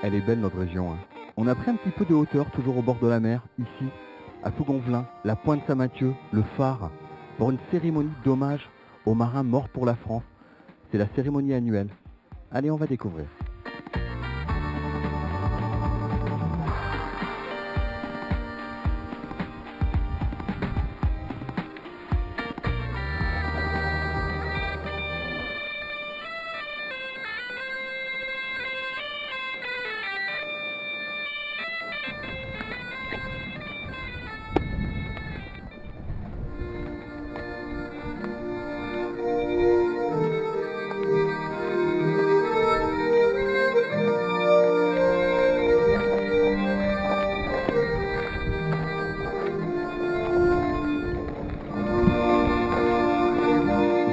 Elle est belle notre région, hein. On a pris un petit peu de hauteur, toujours au bord de la mer, ici, à Sougonvelin, la Pointe Saint-Mathieu, le phare, pour une cérémonie d'hommage aux marins morts pour la France. C'est la cérémonie annuelle. Allez, on va découvrir.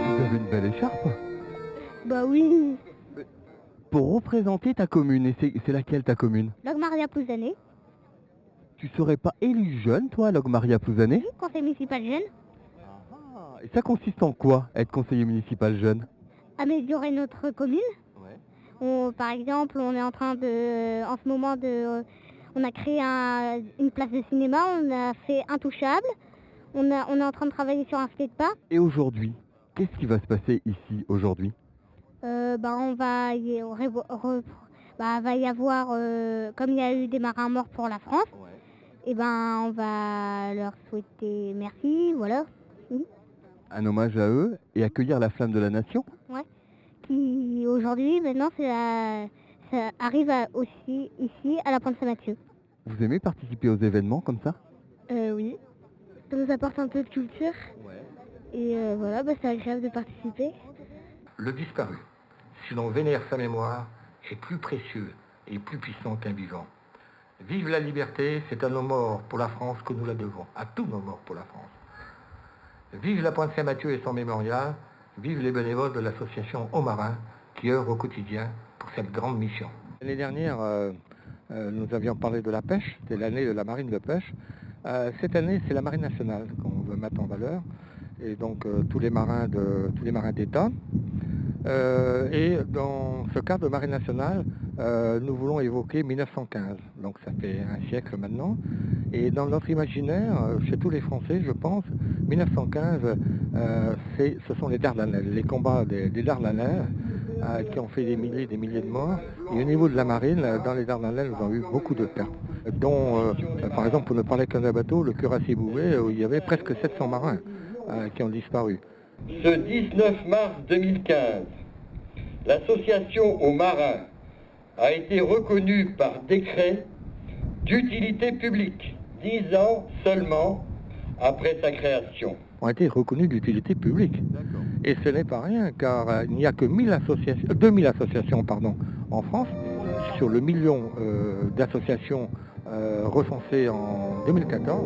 Vous avez une belle écharpe. Bah oui, Pour représenter ta commune, et c'est laquelle ta commune? Logmaria Plouzané, Tu serais pas élu jeune, toi, Logmaria Plouzané? conseil municipal jeune, Ah, et ça consiste en quoi, être conseiller municipal jeune? améliorer notre commune. Ouais. Par exemple, on est en train de, en ce moment on a créé une place de cinéma, on a fait Intouchable, on est en train de travailler sur un skatepark. Et aujourd'hui, qu'est-ce qui va se passer ici, aujourd'hui? On va va y avoir, comme il y a eu des marins morts pour la France, et on va leur souhaiter merci, voilà. Un hommage à eux et accueillir la flamme de la nation? Qui aujourd'hui, maintenant, ça arrive aussi ici à la Pointe Saint-Mathieu. Vous aimez participer aux événements comme ça? Oui, ça nous apporte un peu de culture et voilà, c'est agréable de participer. Le disparu, si l'on vénère sa mémoire, est plus précieux et plus puissant qu'un vivant. Vive la liberté, c'est à nos morts pour la France que nous la devons, à tous nos morts pour la France. Vive la Pointe Saint-Mathieu et son mémorial, vive les bénévoles de l'association Aux Marins qui œuvrent au quotidien pour cette grande mission. L'année dernière, nous avions parlé de la pêche, c'était l'année de la marine de pêche. Cette année, c'est la marine nationale qu'on veut mettre en valeur, et donc tous les marins d'État. Et dans ce cadre de marine nationale, nous voulons évoquer 1915, donc ça fait un siècle maintenant. Et dans notre imaginaire, chez tous les Français, je pense, 1915, ce sont les Dardanelles, les combats des Dardanelles, qui ont fait des milliers de morts. Et au niveau de la marine, dans les Dardanelles, nous avons eu beaucoup de pertes, dont, par exemple, pour ne parler qu'un bateau, le cuirassier Bouvet, où il y avait presque 700 marins qui ont disparu. Ce 19 mars 2015, l'association Aux Marins a été reconnue par décret d'utilité publique, 10 ans seulement après sa création. Ont été reconnus d'utilité publique. Et ce n'est pas rien, car il n'y a que 2000 associations en France, sur le million d'associations recensées en 2014.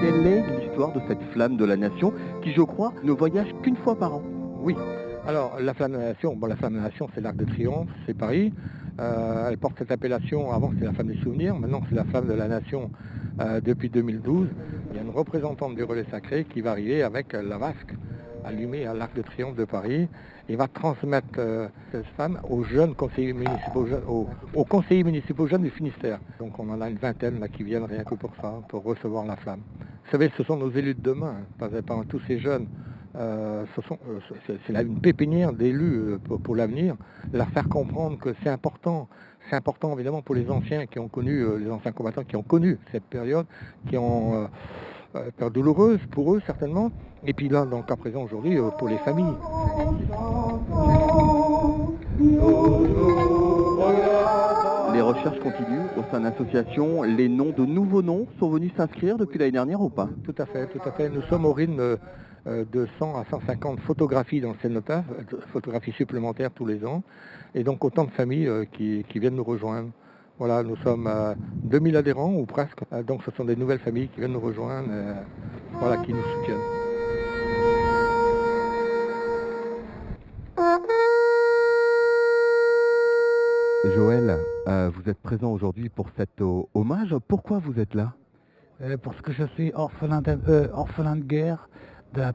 Quelle est l'histoire de cette flamme de la nation qui, je crois, ne voyage qu'une fois par an? Oui. Alors, la flamme de la nation, la flamme de la nation, c'est l'Arc de Triomphe, c'est Paris. Elle porte cette appellation, avant c'était la flamme des souvenirs, maintenant c'est la flamme de la nation depuis 2012. Il y a une représentante du relais sacré qui va arriver avec la vasque allumée à l'Arc de Triomphe de Paris et va transmettre cette flamme aux jeunes conseillers municipaux, aux conseillers municipaux jeunes du Finistère. Donc on en a une vingtaine là, qui viennent rien que pour ça, pour recevoir la flamme. Vous savez, ce sont nos élus de demain, par tous ces jeunes. C'est une pépinière d'élus pour l'avenir, leur faire comprendre que c'est important évidemment pour les anciens qui ont connu, les anciens combattants qui ont connu cette période, qui ont période douloureuse pour eux certainement, et puis là, dans le cas présent aujourd'hui, pour les familles. Les recherches continuent au sein de l'association. Les nouveaux noms sont venus s'inscrire depuis l'année dernière ou pas? Tout à fait. Nous sommes au rythme de 100 à 150 photographies dans le cénotaphe, photographies supplémentaires tous les ans, et donc autant de familles qui viennent nous rejoindre. Voilà, nous sommes 2000 adhérents ou presque, donc ce sont des nouvelles familles qui viennent nous rejoindre, qui nous soutiennent. Joël, vous êtes présent aujourd'hui pour cet hommage. Pourquoi vous êtes là? Parce que je suis orphelin de guerre. d'un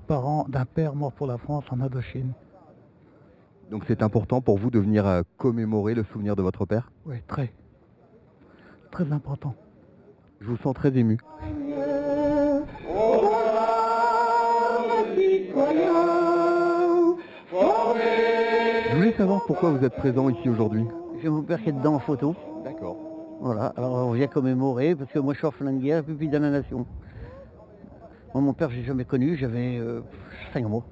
père mort pour la France en Indochine. Donc c'est important pour vous de venir commémorer le souvenir de votre père? Oui, très. Très important. Je vous sens très ému. Je voulais savoir pourquoi vous êtes présent ici aujourd'hui. J'ai mon père qui est dedans en photo. D'accord. Voilà, alors on vient commémorer parce que moi je suis orphelin de guerre, pupille de la nation. Moi mon père j'ai jamais connu, j'avais 5 mois.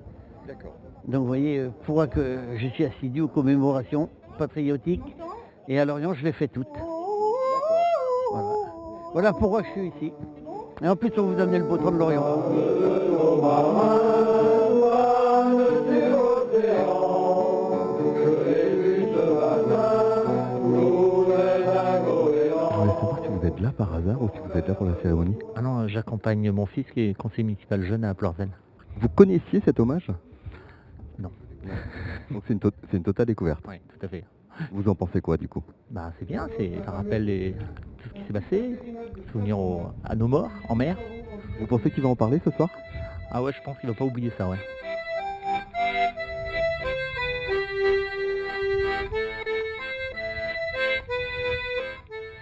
D'accord. Donc vous voyez, pour que je suis assidu aux commémorations patriotiques et à Lorient je les fais toutes. Voilà. Voilà pourquoi je suis ici. Et en plus on vous amener le beau temps de Lorient. Je voulais savoir si vous êtes là par hasard ou si vous êtes là pour la cérémonie. Ah non, j'accompagne mon fils qui est conseiller municipal jeune à Plorzel. Vous connaissiez cet hommage? Non. Donc c'est une totale découverte. Oui, tout à fait. Vous en pensez quoi du coup? Bah c'est bien, ça rappelle tout ce qui s'est passé, souvenir à nos morts en mer. Vous pensez qu'il va en parler ce soir? Ah ouais, je pense qu'il va pas oublier ça, ouais.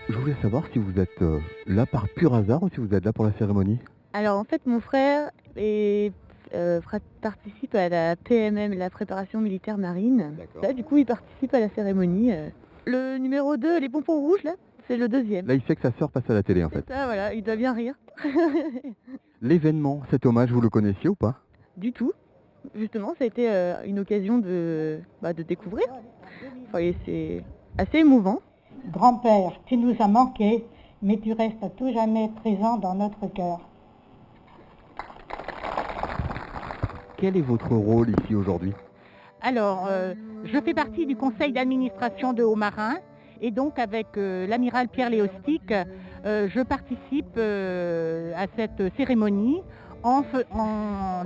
Je voulais savoir si vous êtes là par pur hasard ou si vous êtes là pour la cérémonie. Alors en fait, mon frère participe à la PMM, la préparation militaire marine. D'accord. Là, du coup, il participe à la cérémonie. Le numéro 2, les pompons rouges, là, c'est le deuxième. Là, il sait que sa sœur passe à la télé en fait. C'est ça, voilà, il doit bien rire. L'événement, cet hommage, vous le connaissiez ou pas? Du tout. Justement, ça a été une occasion de découvrir. Enfin, et c'est assez émouvant. Grand-père, tu nous as manqué, mais tu restes à tout jamais présent dans notre cœur. Quel est votre rôle ici aujourd'hui? Alors, je fais partie du conseil d'administration de Haut-Marin et donc avec l'amiral Pierre Léostic, je participe à cette cérémonie en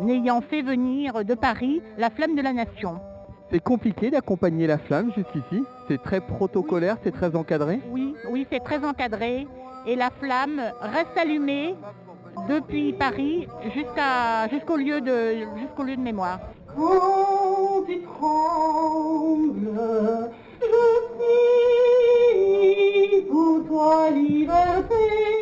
ayant fait venir de Paris la Flamme de la Nation. C'est compliqué d'accompagner la flamme jusqu'ici? C'est très protocolaire, c'est très encadré? Oui, c'est très encadré et la flamme reste allumée depuis Paris jusqu'au lieu de mémoire. Quand tu trembles, je prie pour toi liberté.